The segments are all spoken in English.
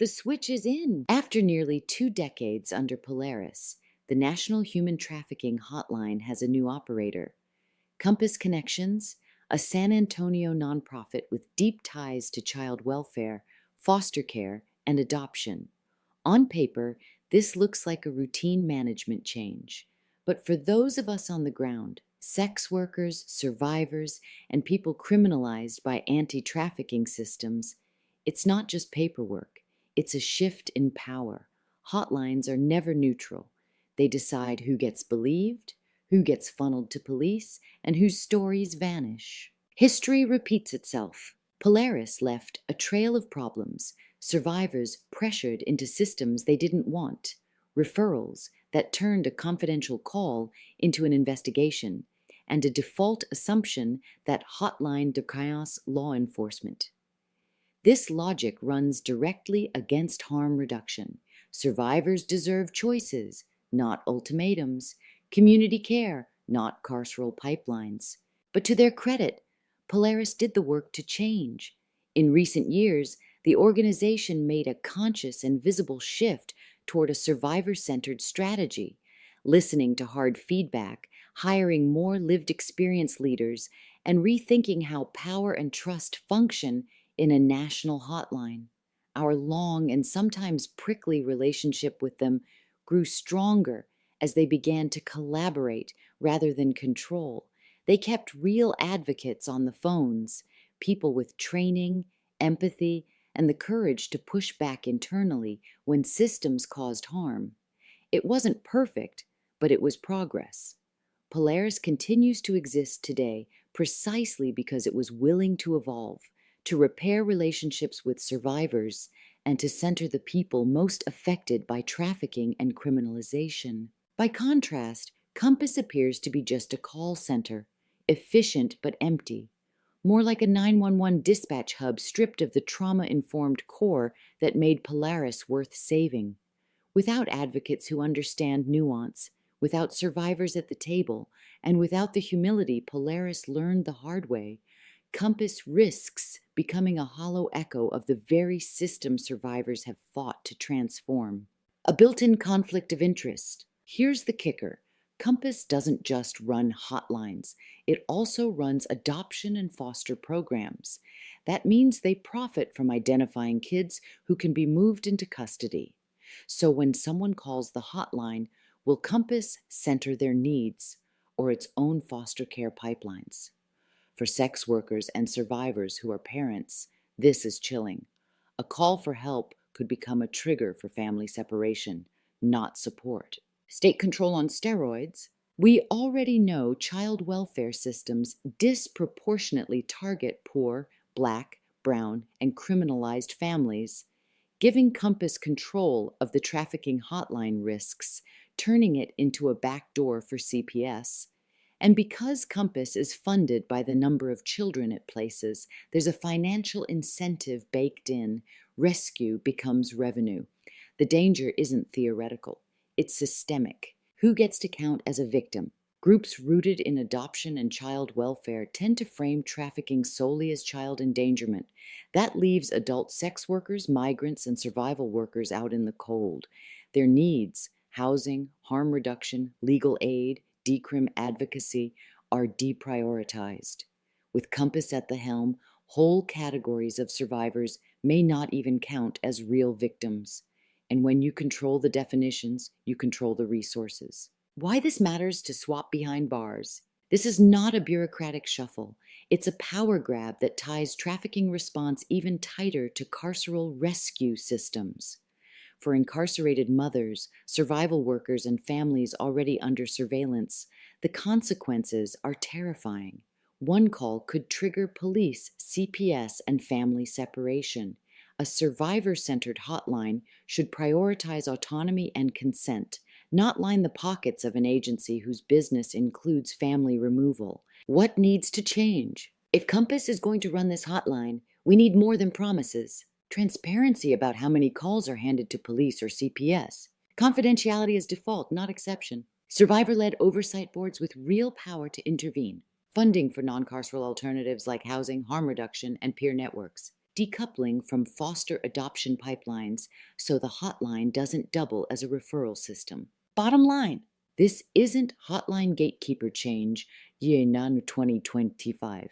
The switch is in. After nearly 2 decades under Polaris, the National Human Trafficking Hotline has a new operator. Compass Connections, a San Antonio nonprofit with deep ties to child welfare, foster care, and adoption. On paper, this looks like a routine management change. But for those of us on the ground, sex workers, survivors, and people criminalized by anti-trafficking systems, it's not just paperwork. It's a shift in power. Hotlines are never neutral. They decide who gets believed, who gets funneled to police, and whose stories vanish. History repeats itself. Polaris left a trail of problems, survivors pressured into systems they didn't want, referrals that turned a confidential call into an investigation, and a default assumption that hotline decries law enforcement. This logic runs directly against harm reduction. Survivors deserve choices, not ultimatums, community care, not carceral pipelines. But to their credit, Polaris did the work to change. In recent years, the organization made a conscious and visible shift toward a survivor-centered strategy, listening to hard feedback, hiring more lived experience leaders, and rethinking how power and trust function in a national hotline. Our long and sometimes prickly relationship with them grew stronger as they began to collaborate rather than control. They kept real advocates on the phones, people with training, empathy, and the courage to push back internally when systems caused harm. It wasn't perfect, but it was progress. Polaris continues to exist today precisely because it was willing to evolve, to repair relationships with survivors, and to center the people most affected by trafficking and criminalization. By contrast, Compass appears to be just a call center, efficient but empty, more like a 911 dispatch hub stripped of the trauma-informed core that made Polaris worth saving. Without advocates who understand nuance, without survivors at the table, and without the humility Polaris learned the hard way, Compass risks becoming a hollow echo of the very system survivors have fought to transform. A built-in conflict of interest. Here's the kicker. Compass doesn't just run hotlines. It also runs adoption and foster programs. That means they profit from identifying kids who can be moved into custody. So when someone calls the hotline, will Compass center their needs or its own foster care pipelines? For sex workers and survivors who are parents, this is chilling. A call for help could become a trigger for family separation, not support. State control on steroids. We already know child welfare systems disproportionately target poor, Black, brown, and criminalized families. Giving Compass control of the trafficking hotline risks, turning it into a backdoor for CPS. And because Compass is funded by the number of children it places, there's a financial incentive baked in. Rescue becomes revenue. The danger isn't theoretical. It's systemic. Who gets to count as a victim? Groups rooted in adoption and child welfare tend to frame trafficking solely as child endangerment. That leaves adult sex workers, migrants, and survival workers out in the cold. Their needs, housing, harm reduction, legal aid, decrim advocacy, are deprioritized. With Compass at the helm, whole categories of survivors may not even count as real victims. And when you control the definitions, you control the resources. Why this matters to swap behind bars? This is not a bureaucratic shuffle. It's a power grab that ties trafficking response even tighter to carceral rescue systems. For incarcerated mothers, survival workers, and families already under surveillance, the consequences are terrifying. One call could trigger police, CPS, and family separation. A survivor-centered hotline should prioritize autonomy and consent, not line the pockets of an agency whose business includes family removal. What needs to change? If Compass is going to run this hotline, we need more than promises. Transparency about how many calls are handed to police or CPS. Confidentiality is default, not exception. Survivor-led oversight boards with real power to intervene. Funding for non-carceral alternatives like housing, harm reduction, and peer networks. decoupling from foster adoption pipelines so the hotline doesn't double as a referral system. Bottom line, this isn't hotline gatekeeper change, year 2025.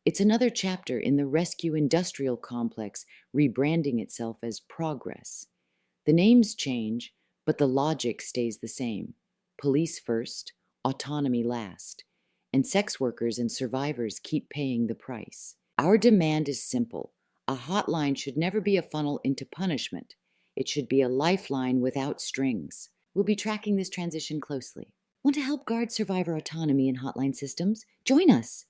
It's another chapter in the rescue industrial complex rebranding itself as progress. The names change, but the logic stays the same. Police first, autonomy last, and sex workers and survivors keep paying the price. Our demand is simple. A hotline should never be a funnel into punishment. It should be a lifeline without strings. We'll be tracking this transition closely. Want to help guard survivor autonomy in hotline systems? Join us.